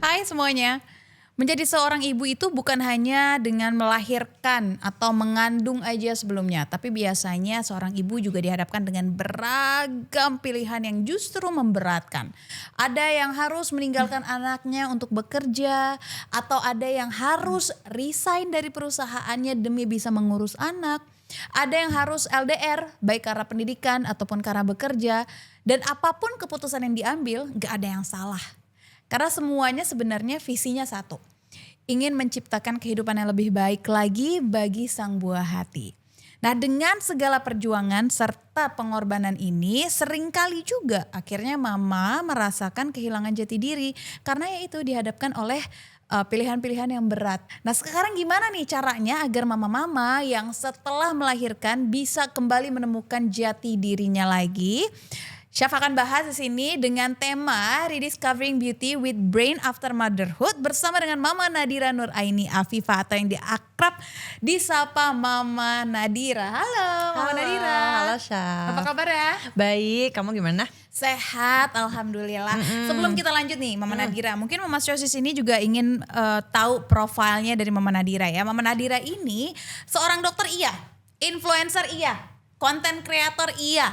Hai semuanya. Menjadi seorang ibu itu bukan hanya dengan melahirkan atau mengandung aja sebelumnya, tapi biasanya seorang ibu juga dihadapkan dengan beragam pilihan yang justru memberatkan. Ada yang harus meninggalkan anaknya untuk bekerja, atau ada yang harus resign dari perusahaannya demi bisa mengurus anak. Ada yang harus LDR, baik karena pendidikan ataupun karena bekerja. Dan apapun keputusan yang diambil, gak ada yang salah. Karena semuanya sebenarnya visinya satu. Ingin menciptakan kehidupan yang lebih baik lagi bagi sang buah hati. Nah, dengan segala perjuangan serta pengorbanan ini, seringkali juga akhirnya mama merasakan kehilangan jati diri. Karena ya itu dihadapkan oleh pilihan-pilihan yang berat. Nah, sekarang gimana nih caranya agar mama-mama yang setelah melahirkan bisa kembali menemukan jati dirinya lagi? Chef akan bahas di sini dengan tema Rediscovering Beauty with Brain After Motherhood bersama dengan Mama Nadira Nur Aini Afifah atau yang diakrab disapa Mama Nadira. Halo Mama Nadira. Halo Syaf. Apa kabar ya? Baik, kamu gimana? Sehat, alhamdulillah. Sebelum kita lanjut nih Mama Nadira, mungkin Mama Sosis ini juga ingin tahu profilnya dari Mama Nadira ya. Mama Nadira ini seorang dokter iya, influencer iya, konten kreator iya.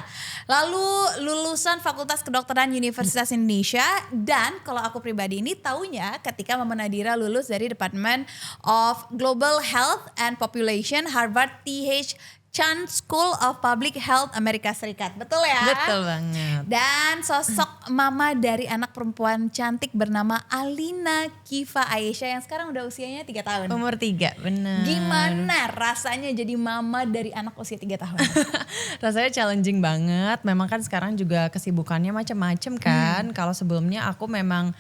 Lalu lulusan Fakultas Kedokteran Universitas Indonesia, dan kalau aku pribadi ini taunya ketika Mama Nadira lulus dari Department of Global Health and Population Harvard T.H. Chan School of Public Health Amerika Serikat. Betul ya? Betul banget. Dan sosok mama dari anak perempuan cantik bernama Alina Kifa Aisyah yang sekarang udah usianya 3 tahun. Umur 3, benar. Gimana rasanya jadi mama dari anak usia 3 tahun? Rasanya challenging banget. Memang kan sekarang juga kesibukannya macam-macam kan. Kalau sebelumnya aku memang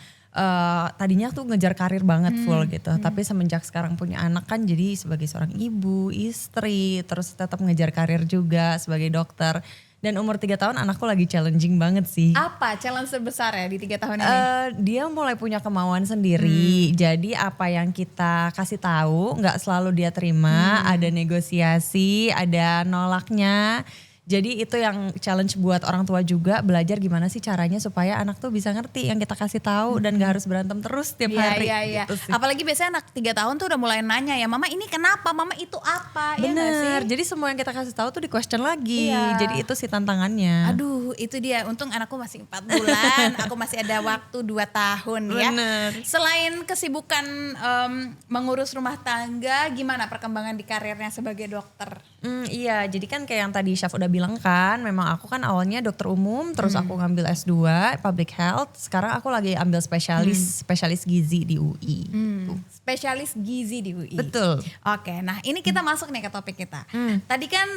tadinya tuh ngejar karir banget full gitu. Tapi semenjak sekarang punya anak kan jadi sebagai seorang ibu, istri, terus tetap ngejar karir juga sebagai dokter. Dan umur 3 tahun anakku lagi challenging banget sih. Apa challenge terbesar ya di 3 tahun ini? Dia mulai punya kemauan sendiri. Jadi apa yang kita kasih tahu nggak selalu dia terima. Ada negosiasi, ada nolaknya. Jadi itu yang challenge buat orang tua juga, belajar gimana sih caranya supaya anak tuh bisa ngerti yang kita kasih tahu dan gak harus berantem terus tiap hari. Iya. Gitu sih. Apalagi biasanya anak 3 tahun tuh udah mulai nanya ya, mama ini kenapa, mama itu apa? Ya gak sih? Bener, jadi semua yang kita kasih tahu tuh di question lagi. Iya. Jadi itu sih tantangannya. Aduh itu dia, untung anakku masih 4 bulan, aku masih ada waktu 2 tahun ya. Bener. Selain kesibukan mengurus rumah tangga, gimana perkembangan di karirnya sebagai dokter? Iya, jadi kan kayak yang tadi Syaf udah bilang kan, memang aku kan awalnya dokter umum, terus aku ngambil S2 Public Health, sekarang aku lagi ambil spesialis gizi di UI. Gitu. Spesialis gizi di UI. Betul. Oke, nah ini kita masuk nih ke topik kita. Tadi kan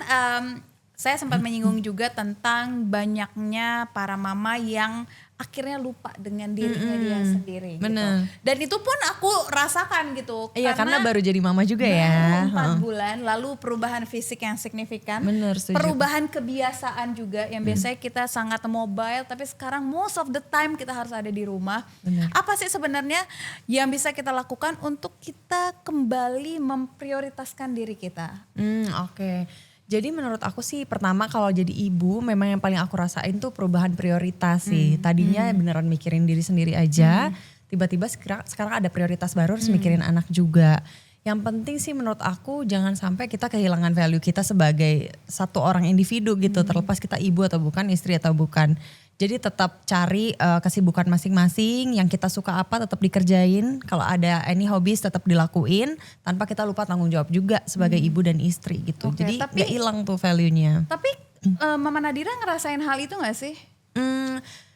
saya sempat menyinggung juga tentang banyaknya para mama yang akhirnya lupa dengan dirinya dia sendiri. Bener. Gitu. Dan itu pun aku rasakan gitu. Iya, karena baru jadi mama juga ya. Baru 4 bulan, lalu perubahan fisik yang signifikan. Bener, setuju. Perubahan kebiasaan juga yang biasanya kita sangat mobile, tapi sekarang most of the time kita harus ada di rumah. Bener. Apa sih sebenarnya yang bisa kita lakukan untuk kita kembali memprioritaskan diri kita? Oke. Jadi menurut aku sih pertama kalau jadi ibu memang yang paling aku rasain tuh perubahan prioritas sih. Tadinya beneran mikirin diri sendiri aja, tiba-tiba sekarang ada prioritas baru harus mikirin anak juga. Yang penting sih menurut aku jangan sampai kita kehilangan value kita sebagai satu orang individu gitu. Terlepas kita ibu atau bukan, istri atau bukan. Jadi tetap cari kesibukan masing-masing, yang kita suka apa tetap dikerjain. Kalau ada any hobbies tetap dilakuin tanpa kita lupa tanggung jawab juga sebagai ibu dan istri gitu. Oke, jadi tapi- gak hilang tuh value-nya. Tapi Mama Nadira ngerasain hal itu gak sih?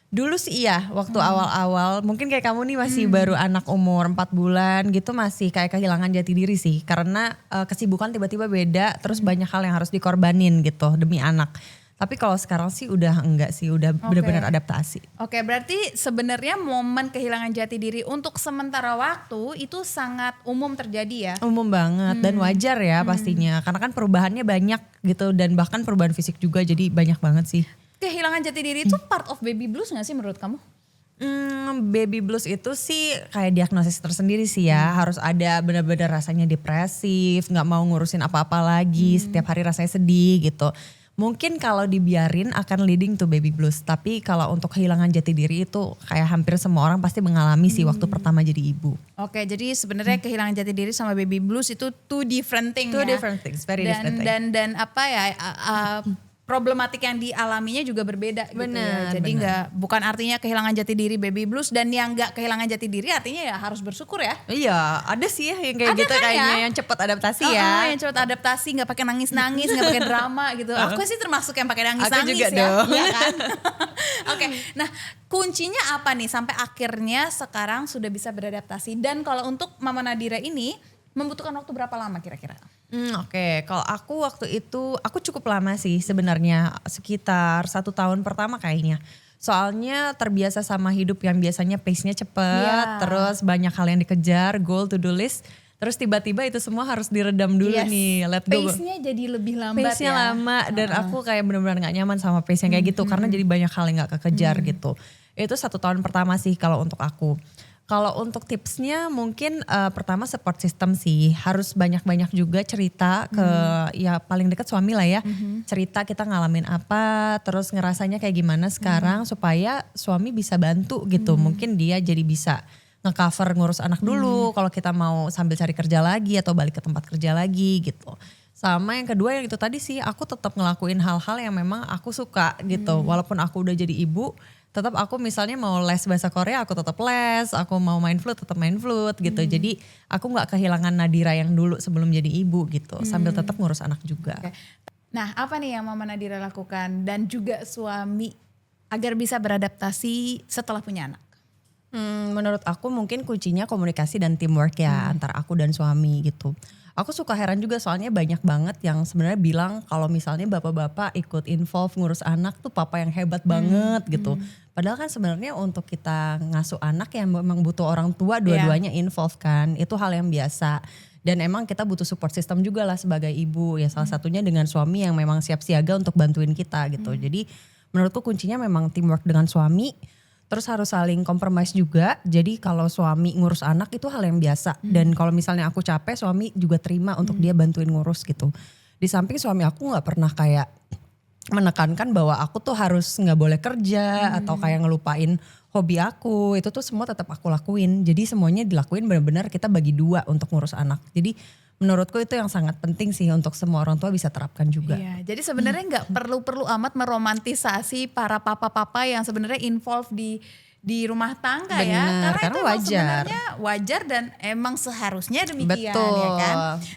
Dulu sih iya waktu awal-awal, mungkin kayak kamu nih masih baru anak umur 4 bulan gitu, masih kayak kehilangan jati diri sih. Karena kesibukan tiba-tiba beda, terus banyak hal yang harus dikorbanin gitu demi anak. Tapi kalau sekarang sih udah enggak sih, udah benar-benar adaptasi. Oke, berarti sebenarnya momen kehilangan jati diri untuk sementara waktu itu sangat umum terjadi ya? Umum banget dan wajar ya pastinya, karena kan perubahannya banyak gitu dan bahkan perubahan fisik juga, jadi banyak banget sih. Kehilangan jati diri itu part of baby blues gak sih menurut kamu? Baby blues itu sih kayak diagnosis tersendiri sih ya. Harus ada benar-benar rasanya depresif, nggak mau ngurusin apa-apa lagi, setiap hari rasanya sedih gitu. mungkin kalau dibiarin akan leading to baby blues. Tapi kalau untuk kehilangan jati diri itu kayak hampir semua orang pasti mengalami sih waktu pertama jadi ibu. Oke, jadi sebenarnya kehilangan jati diri sama baby blues itu two different thing Two ya. different things, very different thing. Dan apa ya, problematik yang dialaminya juga berbeda gitu ya. Benar, Jadi benar. bukan artinya kehilangan jati diri baby blues, dan yang nggak kehilangan jati diri artinya ya harus bersyukur ya. Iya, ada sih ya yang kayak Ada gitu kan kayaknya ya? yang cepat adaptasi ya. Yang cepat adaptasi, nggak pakai nangis-nangis, nggak pakai drama gitu. Aku sih termasuk yang pakai nangis-nangis Aku juga ya. dong. Iya kan? Oke, nah kuncinya apa nih sampai akhirnya sekarang sudah bisa beradaptasi? Dan kalau untuk Mama Nadira ini membutuhkan waktu berapa lama kira-kira? Oke, kalau aku waktu itu aku cukup lama sih sebenarnya, sekitar 1 tahun pertama kayaknya. Soalnya terbiasa sama hidup yang biasanya pace-nya cepet, Iya. terus banyak hal yang dikejar, goal to do list. Terus tiba-tiba itu semua harus diredam dulu nih, let go. Pace-nya jadi lebih lambat Pace-nya ya. lama dan aku kayak benar-benar gak nyaman sama pace yang kayak gitu karena jadi banyak hal yang gak kekejar gitu. Itu 1 tahun pertama sih kalau untuk aku. Kalau untuk tipsnya mungkin pertama support system sih, harus banyak-banyak juga cerita ke ya paling dekat suami lah ya. Cerita kita ngalamin apa, terus ngerasanya kayak gimana sekarang supaya suami bisa bantu gitu. Mungkin dia jadi bisa nge-cover ngurus anak dulu kalau kita mau sambil cari kerja lagi atau balik ke tempat kerja lagi gitu. Sama yang kedua yang itu tadi sih, aku tetap ngelakuin hal-hal yang memang aku suka gitu. Walaupun aku udah jadi ibu, tetap aku misalnya mau les bahasa Korea aku tetap les, aku mau main flute tetap main flute gitu. Jadi aku nggak kehilangan Nadira yang dulu sebelum jadi ibu gitu, sambil tetap ngurus anak juga. Oke. Nah, apa nih yang Mama Nadira lakukan dan juga suami agar bisa beradaptasi setelah punya anak? Menurut aku mungkin kuncinya komunikasi dan teamwork ya antara aku dan suami gitu. Aku suka heran juga soalnya banyak banget yang sebenarnya bilang kalau misalnya bapak-bapak ikut involve ngurus anak tuh papa yang hebat banget gitu. Padahal kan sebenarnya untuk kita ngasuh anak yang memang butuh orang tua dua-duanya involve kan. Itu hal yang biasa. Dan emang kita butuh support system juga lah sebagai ibu. Ya salah satunya dengan suami yang memang siap siaga untuk bantuin kita gitu. Jadi menurutku kuncinya memang teamwork dengan suami. Terus harus saling compromise juga. Jadi kalau suami ngurus anak itu hal yang biasa. Dan kalau misalnya aku capek, suami juga terima untuk dia bantuin ngurus gitu. Di samping suami aku gak pernah kayak menekankan bahwa aku tuh harus gak boleh kerja atau kayak ngelupain hobi aku. Itu tuh semua tetap aku lakuin. Jadi semuanya dilakuin benar-benar kita bagi dua untuk ngurus anak. Jadi menurutku itu yang sangat penting sih untuk semua orang tua bisa terapkan juga. Iya, jadi sebenarnya nggak perlu amat meromantisasi para papa-papa yang sebenarnya involve di rumah tangga ya. Benar, Karena karena itu emang wajar. sebenarnya wajar dan emang seharusnya demikian Betul. ya kan.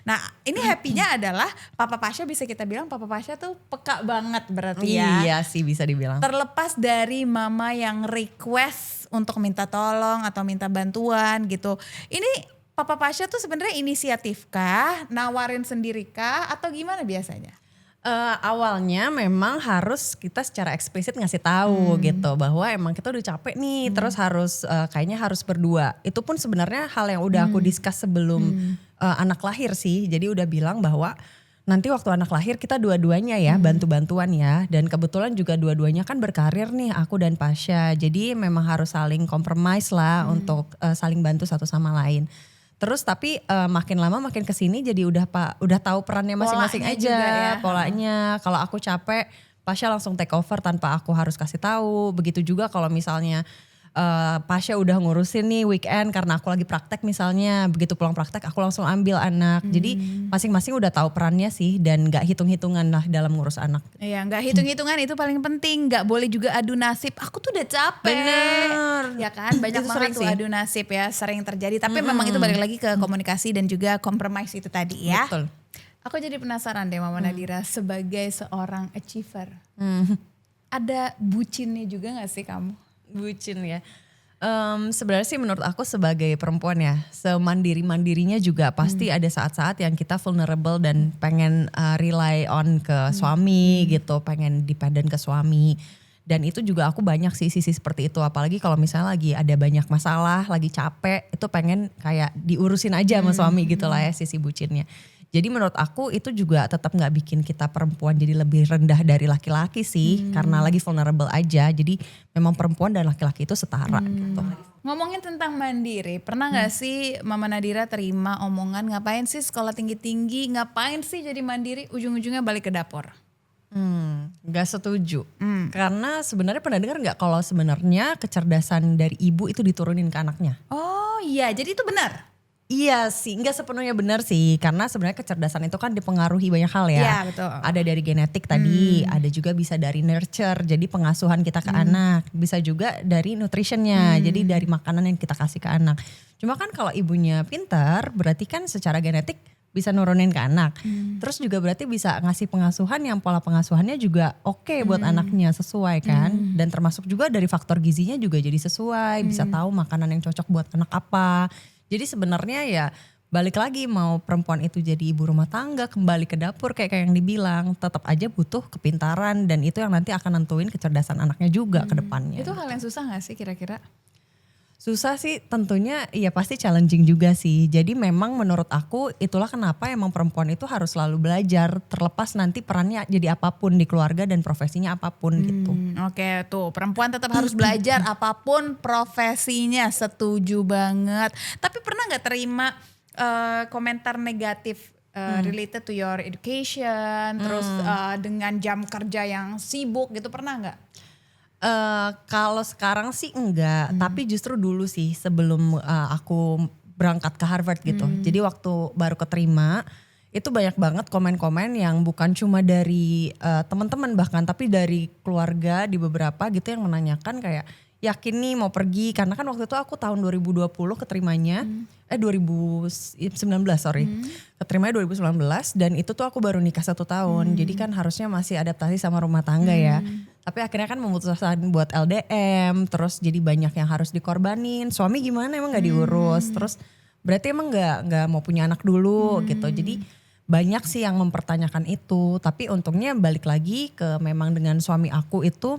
Nah ini happy-nya adalah Papa Pasha, bisa kita bilang Papa Pasha tuh peka banget berarti ya. Iya sih bisa dibilang. Terlepas dari mama yang request untuk minta tolong atau minta bantuan gitu. Ini Papa Pasha tuh sebenarnya inisiatif kah, nawarin sendiri kah, atau gimana biasanya? Awalnya memang harus kita secara eksplisit ngasih tahu gitu bahwa emang kita udah capek nih, terus harus kayaknya harus berdua. Itu pun sebenarnya hal yang udah aku discuss sebelum anak lahir sih. Jadi udah bilang bahwa nanti waktu anak lahir kita dua-duanya ya bantu-bantuan ya. Dan kebetulan juga dua-duanya kan berkarir nih, aku dan Pasha. Jadi memang harus saling compromise lah untuk saling bantu satu sama lain. Terus tapi makin lama makin kesini jadi udah tahu perannya masing-masing Polanya aja juga ya. polanya. Kalau aku capek, Pasha langsung take over tanpa aku harus kasih tahu. Begitu juga kalau misalnya Pasha udah ngurusin nih weekend karena aku lagi praktek misalnya. Begitu pulang praktek aku langsung ambil anak. Jadi masing-masing udah tahu perannya sih dan gak hitung-hitungan lah dalam ngurus anak. Iya, nggak hitung-hitungan itu paling penting. Nggak boleh juga adu nasib. Aku tuh udah capek. Bener. Ya kan, banyak Itu banget sering tuh sih. adu nasib ya, sering terjadi. Tapi memang itu balik lagi ke komunikasi dan juga compromise itu tadi ya. Betul. Aku jadi penasaran deh Mama Nadira sebagai seorang achiever. Ada bucinnya juga gak sih kamu? Bucin ya. Sebenarnya sih menurut aku sebagai perempuan ya, semandiri-mandirinya juga pasti ada saat-saat yang kita vulnerable dan pengen rely on ke suami gitu, pengen dependent ke suami. Dan itu juga aku banyak sih sisi seperti itu, apalagi kalau misalnya lagi ada banyak masalah, lagi capek, itu pengen kayak diurusin aja sama suami gitu lah ya sisi bucinnya. Jadi menurut aku itu juga tetap gak bikin kita perempuan jadi lebih rendah dari laki-laki sih. Karena lagi vulnerable aja. Jadi memang perempuan dan laki-laki itu setara gitu. Ngomongin tentang mandiri, pernah gak sih Mama Nadira terima omongan ngapain sih sekolah tinggi-tinggi, ngapain sih jadi mandiri, ujung-ujungnya balik ke dapur? Gak setuju. Karena sebenarnya pernah dengar nggak kalau sebenarnya kecerdasan dari ibu itu diturunin ke anaknya? Oh iya, jadi itu benar. Iya sih, nggak sepenuhnya benar sih, karena sebenarnya kecerdasan itu kan dipengaruhi banyak hal ya. Iya betul. Ada dari genetik tadi, ada juga bisa dari nurture, jadi pengasuhan kita ke anak, bisa juga dari nutritionnya, jadi dari makanan yang kita kasih ke anak. Cuma kan kalau ibunya pintar, berarti kan secara genetik bisa nurunin ke anak. Terus juga berarti bisa ngasih pengasuhan yang pola pengasuhannya juga oke buat anaknya, sesuai kan. Dan termasuk juga dari faktor gizinya juga jadi sesuai, bisa tahu makanan yang cocok buat anak apa. Jadi sebenarnya ya balik lagi mau perempuan itu jadi ibu rumah tangga, kembali ke dapur kayak yang dibilang, tetap aja butuh kepintaran dan itu yang nanti akan nentuin kecerdasan anaknya juga ke depannya. Itu hal yang susah gak sih kira-kira? Susah sih tentunya, ya pasti challenging juga sih. Jadi memang menurut aku itulah kenapa emang perempuan itu harus selalu belajar, terlepas nanti perannya jadi apapun di keluarga dan profesinya apapun gitu. Oke tuh, perempuan tetap harus belajar apapun profesinya, setuju banget. Tapi pernah gak terima komentar negatif related to your education, terus dengan jam kerja yang sibuk gitu, pernah gak? Kalau sekarang sih enggak, tapi justru dulu sih sebelum aku berangkat ke Harvard gitu. Jadi waktu baru keterima itu banyak banget komen-komen yang bukan cuma dari teman-teman bahkan, tapi dari keluarga di beberapa gitu yang menanyakan kayak yakin nih mau pergi, karena kan waktu itu aku tahun 2020 keterimanya 2019 sorry, keterimanya 2019 dan itu tuh aku baru nikah 1 tahun, jadi kan harusnya masih adaptasi sama rumah tangga ya. Tapi akhirnya kan memutuskan buat LDM, terus jadi banyak yang harus dikorbanin. Suami gimana emang nggak diurus, terus berarti emang nggak mau punya anak dulu gitu. Jadi banyak sih yang mempertanyakan itu. Tapi untungnya balik lagi ke memang dengan suami aku itu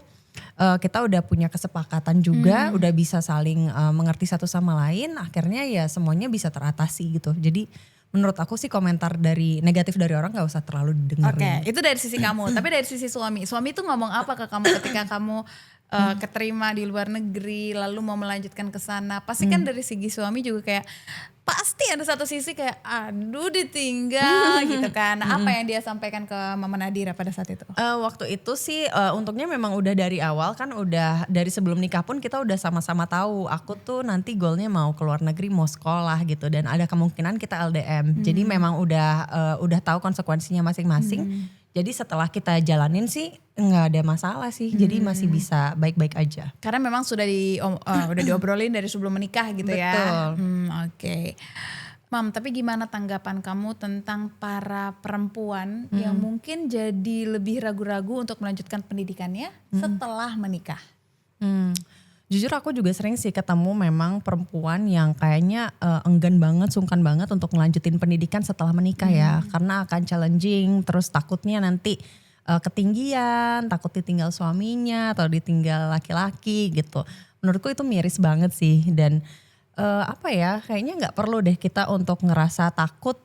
kita udah punya kesepakatan juga, udah bisa saling mengerti satu sama lain. Akhirnya ya semuanya bisa teratasi gitu. Jadi menurut aku sih komentar dari negatif dari orang gak usah terlalu didengerin. Oke, itu dari sisi kamu. Tapi dari sisi suami tuh ngomong apa ke kamu ketika kamu keterima di luar negeri, lalu mau melanjutkan ke sana? Pasti kan dari segi suami juga kayak pasti ada satu sisi kayak aduh ditinggal gitu kan. Apa yang dia sampaikan ke Mama Nadira pada saat itu? Waktu itu sih untungnya memang udah dari awal kan, udah dari sebelum nikah pun kita udah sama-sama tahu aku tuh nanti goalnya mau ke luar negeri, mau sekolah gitu, dan ada kemungkinan kita LDM. Jadi memang udah tahu konsekuensinya masing-masing. Jadi setelah kita jalanin sih nggak ada masalah sih, jadi masih bisa baik-baik aja. Karena memang sudah udah diobrolin dari sebelum menikah gitu. Betul. Ya. Oke. Mam, tapi gimana tanggapan kamu tentang para perempuan yang mungkin jadi lebih ragu-ragu untuk melanjutkan pendidikannya setelah menikah? Jujur aku juga sering sih ketemu memang perempuan yang kayaknya enggan banget, sungkan banget untuk ngelanjutin pendidikan setelah menikah ya. Karena akan challenging, terus takutnya nanti ketinggian, takut ditinggal suaminya atau ditinggal laki-laki gitu. Menurutku itu miris banget sih, dan kayaknya gak perlu deh kita untuk ngerasa takut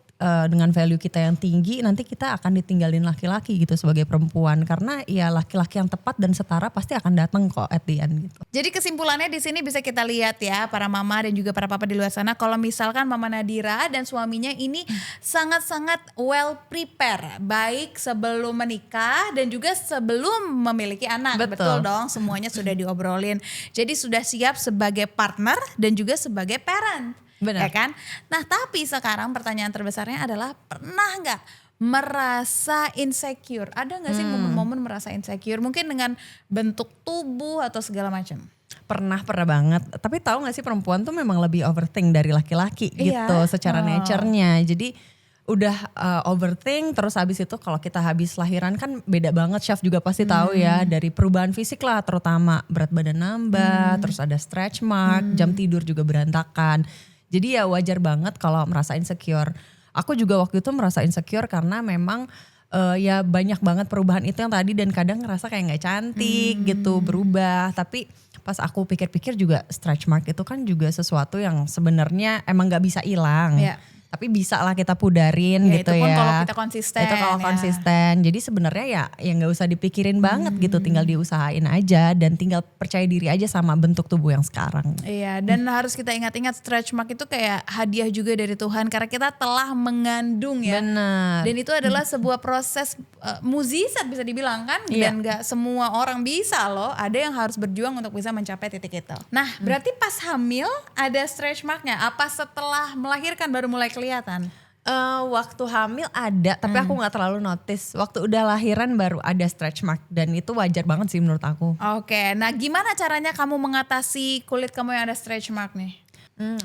dengan value kita yang tinggi, nanti kita akan ditinggalin laki-laki gitu sebagai perempuan, karena ya laki-laki yang tepat dan setara pasti akan datang kok at the end gitu. Jadi kesimpulannya di sini bisa kita lihat ya para mama dan juga para papa di luar sana, kalau misalkan Mama Nadira dan suaminya ini sangat-sangat well prepare, baik sebelum menikah dan juga sebelum memiliki anak. Betul dong, semuanya sudah diobrolin. Jadi sudah siap sebagai partner dan juga sebagai parent. Benar. Ya kan? Nah tapi sekarang pertanyaan terbesarnya adalah, pernah gak merasa insecure? Ada gak sih momen-momen merasa insecure? Mungkin dengan bentuk tubuh atau segala macam? Pernah banget. Tapi tahu gak sih perempuan tuh memang lebih overthink dari laki-laki gitu secara nature-nya. Jadi udah overthink, terus habis itu kalau kita habis lahiran kan beda banget, Chef juga pasti tahu ya, dari perubahan fisik lah, terutama berat badan nambah, terus ada stretch mark, jam tidur juga berantakan. Jadi ya wajar banget kalau merasa insecure. Aku juga waktu itu merasa insecure karena memang ya banyak banget perubahan itu yang tadi, dan kadang ngerasa kayak gak cantik gitu, berubah. Tapi pas aku pikir-pikir juga stretch mark itu kan juga sesuatu yang sebenarnya emang gak bisa hilang. Yeah. Tapi bisa lah kita pudarin Ya, gitu itu pun ya. kalau kita konsisten, Itu kalau ya. konsisten. Jadi sebenarnya ya nggak usah dipikirin banget gitu, tinggal diusahain aja dan tinggal percaya diri aja sama bentuk tubuh yang sekarang. Iya, dan harus kita ingat-ingat stretch mark itu kayak hadiah juga dari Tuhan karena kita telah mengandung ya. Benar. Dan itu adalah sebuah proses mukjizat bisa dibilang kan, Iya. dan gak semua orang bisa loh. Ada yang harus berjuang untuk bisa mencapai titik itu. Nah, berarti pas hamil ada stretch marknya? Apa setelah melahirkan baru mulai kelihatan? Waktu hamil ada, tapi aku nggak terlalu notice. Waktu udah lahiran baru ada stretch mark dan itu wajar banget sih menurut aku. Oke, nah gimana caranya kamu mengatasi kulit kamu yang ada stretch mark nih?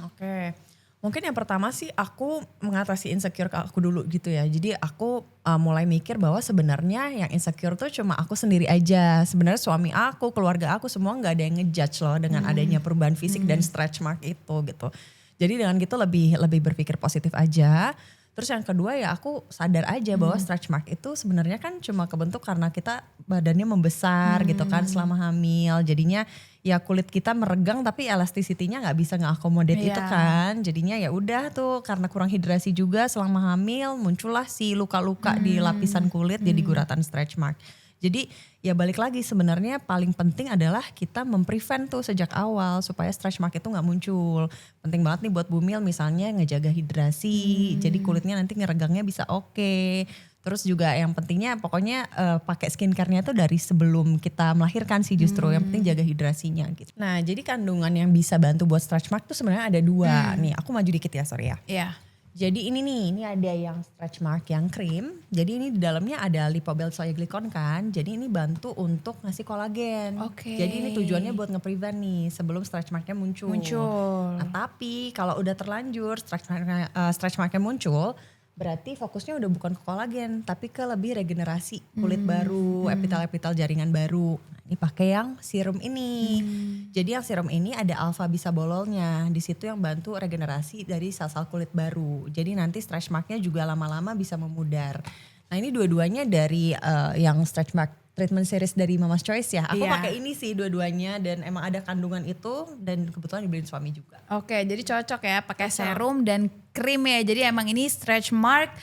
Oke. Mungkin yang pertama sih aku mengatasi insecure ke aku dulu gitu ya. Jadi aku mulai mikir bahwa sebenarnya yang insecure tuh cuma aku sendiri aja. Sebenarnya suami aku, keluarga aku semua nggak ada yang ngejudge loh dengan adanya perubahan fisik dan stretch mark itu gitu. Jadi dengan gitu lebih berpikir positif aja. Terus yang kedua ya aku sadar aja bahwa stretch mark itu sebenarnya kan cuma kebentuk karena kita badannya membesar gitu kan selama hamil. Jadinya ya kulit kita meregang tapi elasticity-nya nggak bisa nge-accommodate itu kan. Jadinya ya udah tuh karena kurang hidrasi juga selama hamil muncullah si luka-luka di lapisan kulit jadi guratan stretch mark. Jadi ya balik lagi sebenarnya paling penting adalah kita memprevent tuh sejak awal supaya stretch mark itu nggak muncul. Penting banget nih buat bumil misalnya ngejaga hidrasi, jadi kulitnya nanti ngeregangnya bisa oke. Terus juga yang pentingnya pokoknya pakai skincare-nya tuh dari sebelum kita melahirkan sih justru. Yang penting jaga hidrasinya gitu. Nah jadi kandungan yang bisa bantu buat stretch mark tuh sebenarnya ada 2. Nih aku maju dikit ya, sorry ya. Iya. Jadi ini ada yang stretch mark yang krim. Jadi ini di dalamnya ada lipobel soy glycon kan. Jadi ini bantu untuk ngasih kolagen. Oke. Jadi ini tujuannya buat nge-prevent nih sebelum stretch marknya muncul. Nah, tapi kalau udah terlanjur stretch marknya muncul, berarti fokusnya udah bukan ke kolagen, tapi ke lebih regenerasi kulit baru, epitel-epitel jaringan baru. Nah, ini pakai yang serum ini. Jadi yang serum ini ada alpha bisabololnya. Di situ yang bantu regenerasi dari sel-sel kulit baru. Jadi nanti stretch marknya juga lama-lama bisa memudar. Nah ini dua-duanya dari yang stretch mark treatment series dari Mama's Choice ya. Aku Iya. pakai ini sih dua-duanya dan emang ada kandungan itu dan kebetulan dibeliin suami juga. Oke, jadi cocok ya pakai serum dan krim ya. Jadi emang ini stretch mark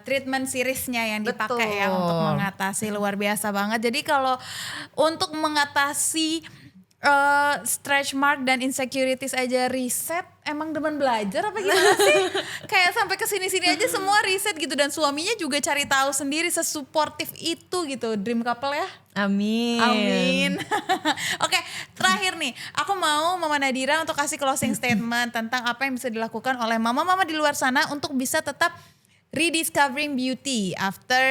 treatment seriesnya yang dipakai ya Betul. untuk mengatasi, luar biasa banget. Jadi kalau untuk mengatasi stretch mark dan insecurities aja riset, emang demen belajar apa gimana sih? Kayak sampai kesini-sini aja semua riset gitu, dan suaminya juga cari tahu sendiri sesuportif itu gitu, dream couple ya. Amin. Amin. Oke, terakhir nih, aku mau Mama Nadira untuk kasih closing statement tentang apa yang bisa dilakukan oleh mama-mama di luar sana untuk bisa tetap rediscovering beauty after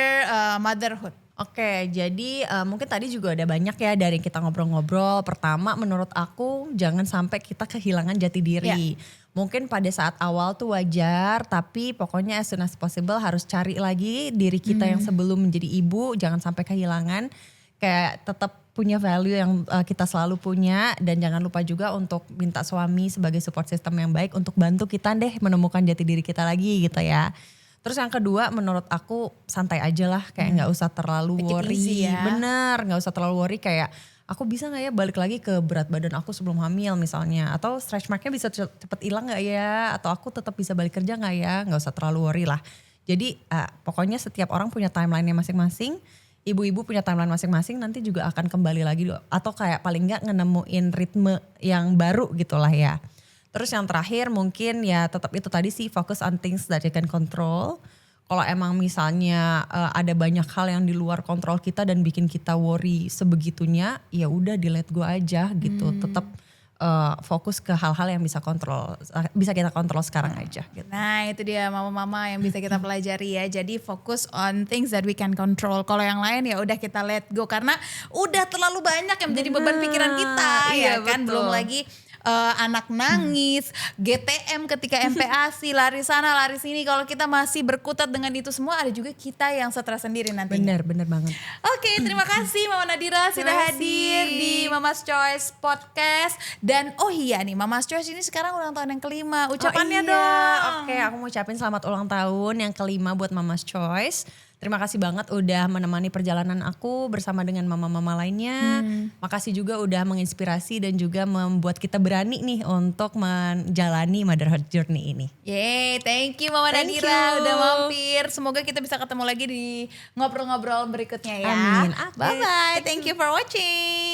motherhood. Oke, jadi mungkin tadi juga ada banyak ya dari yang kita ngobrol-ngobrol. Pertama menurut aku jangan sampai kita kehilangan jati diri. Mungkin pada saat awal tuh wajar, tapi pokoknya as soon as possible harus cari lagi diri kita yang sebelum menjadi ibu. Jangan sampai kehilangan, kayak tetap punya value yang kita selalu punya. Dan jangan lupa juga untuk minta suami sebagai support system yang baik untuk bantu kita deh menemukan jati diri kita lagi gitu ya. Terus yang kedua menurut aku santai aja lah, kayak gak usah terlalu Take it worry. easy ya. Bener, gak usah terlalu worry kayak aku bisa gak ya balik lagi ke berat badan aku sebelum hamil misalnya. Atau stretch marknya bisa cepet hilang gak ya, atau aku tetap bisa balik kerja gak ya, gak usah terlalu worry lah. Jadi pokoknya setiap orang punya timeline-nya masing-masing. Ibu-ibu punya timeline masing-masing, nanti juga akan kembali lagi. Atau kayak paling gak ngenemuin ritme yang baru gitu lah ya. Terus yang terakhir mungkin ya tetap itu tadi sih, fokus on things that you can control. Kalau emang misalnya ada banyak hal yang di luar kontrol kita dan bikin kita worry sebegitunya, ya udah di let go aja gitu. Tetap fokus ke hal-hal yang bisa kita kontrol sekarang aja gitu. Nah itu dia mama-mama yang bisa kita pelajari ya. Jadi fokus on things that we can control. Kalau yang lain ya udah kita let go, karena udah terlalu banyak yang menjadi beban pikiran kita. Iya, Ya kan, betul. belum lagi anak nangis, GTM ketika MPASI, lari sana lari sini. Kalau kita masih berkutat dengan itu semua, ada juga kita yang stres sendiri nantinya. Bener banget. Oke, terima kasih Mama Nadira sudah Terima hadir kasih. di Mama's Choice Podcast. Dan oh iya nih, Mama's Choice ini sekarang ulang tahun yang kelima. Ucapannya Oh iya. dong. Oke, aku mau ucapin selamat ulang tahun yang kelima buat Mama's Choice. Terima kasih banget udah menemani perjalanan aku bersama dengan mama-mama lainnya. Makasih juga udah menginspirasi dan juga membuat kita berani nih untuk menjalani motherhood journey ini. Yeay, thank you Mama Thank Nadira you. udah mampir. Semoga kita bisa ketemu lagi di ngobrol-ngobrol berikutnya ya. Amin. Oke. Bye bye. Thank you for watching.